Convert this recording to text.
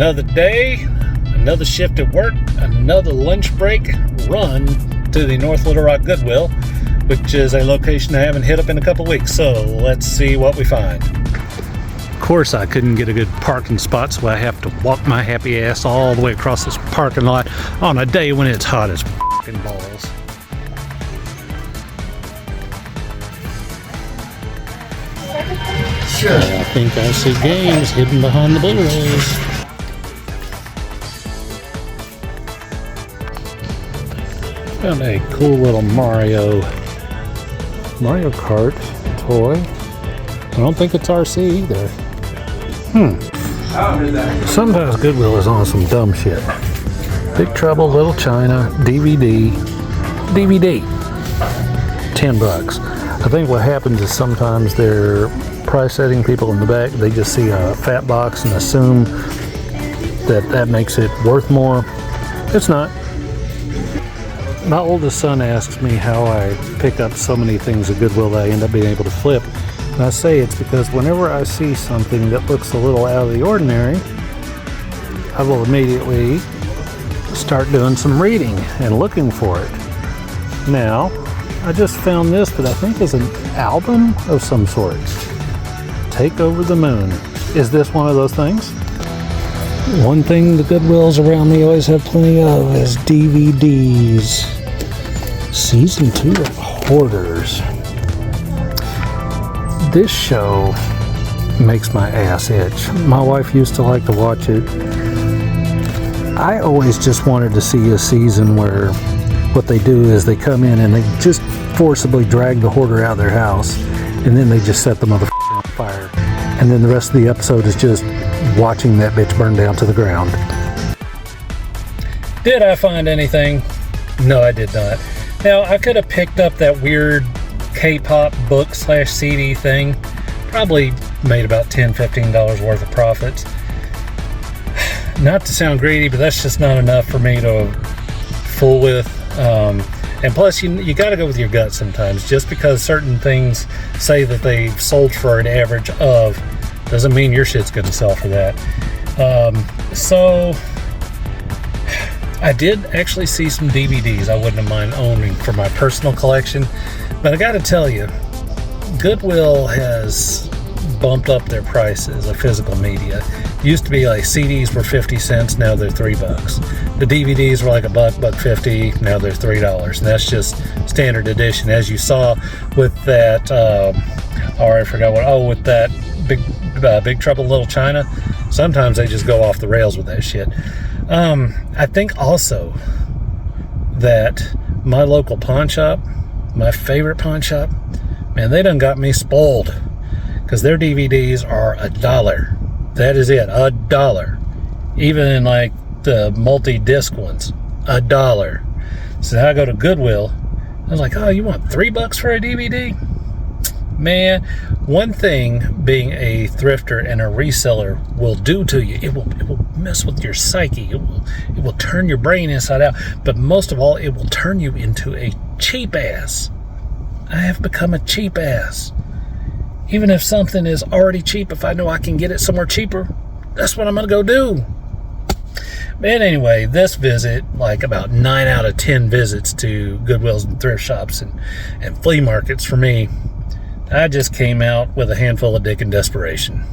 Another day, another shift at work, another lunch break run to the North Little Rock Goodwill, which is a location I haven't hit up in a couple weeks. So let's see what we find. Of course, I couldn't get a good parking spot, so I have to walk my happy ass all the way across this parking lot on a day when it's hot as f***ing balls. Sure. I think I see games hidden behind the Blu-rays. Found a cool little Mario Kart toy. I don't think it's RC either. Sometimes Goodwill is on some dumb shit. Big Trouble, Little China, DVD, $10. I think what happens is sometimes they're price setting people in the back. They just see a fat box and assume that makes it worth more. It's not. My oldest son asks me how I pick up so many things at Goodwill that I end up being able to flip. And I say it's because whenever I see something that looks a little out of the ordinary, I will immediately start doing some reading and looking for it. Now, I just found this that I think is an album of some sort. Take Over the Moon. Is this one of those things? One thing the Goodwills around me always have plenty of is DVDs. Season 2 of Hoarders. This show makes my ass itch. My wife used to like to watch it. I always just wanted to see a season where what they do is they come in and they just forcibly drag the hoarder out of their house, and then they just set the motherfucker on fire. And then the rest of the episode is just watching that bitch burn down to the ground. Did I find anything? No, I did not. Now, I could have picked up that weird K-pop book/CD thing. Probably made about $10, $15 worth of profits. Not to sound greedy, but that's just not enough for me to fool with. And plus, you got to go with your gut sometimes. Just because certain things say that they've sold for an average of doesn't mean your shit's going to sell for that. So I did actually see some DVDs I wouldn't have mind owning for my personal collection. But I got to tell you, Goodwill has bumped up their prices of physical media. Used to be like CDs were 50 cents, now they're $3. The DVDs were like $1.50, now they're $3. And that's just standard edition, as you saw with that, with that Big Trouble Little China. Sometimes they just go off the rails with that shit. I think also that my local pawn shop, my favorite pawn shop, man, they done got me spoiled, because their DVDs are $1. That is it, $1. Even in like the multi-disc ones, $1. So now I go to Goodwill, I was like, oh, you want $3 for a DVD? Man, one thing being a thrifter and a reseller will do to you, it will mess with your psyche. It will turn your brain inside out. But most of all, it will turn you into a cheap ass. I have become a cheap ass. Even if something is already cheap, if I know I can get it somewhere cheaper, that's what I'm going to go do. But anyway, this visit, like about 9 out of 10 visits to Goodwills and thrift shops and flea markets for me, I just came out with a handful of dick and desperation.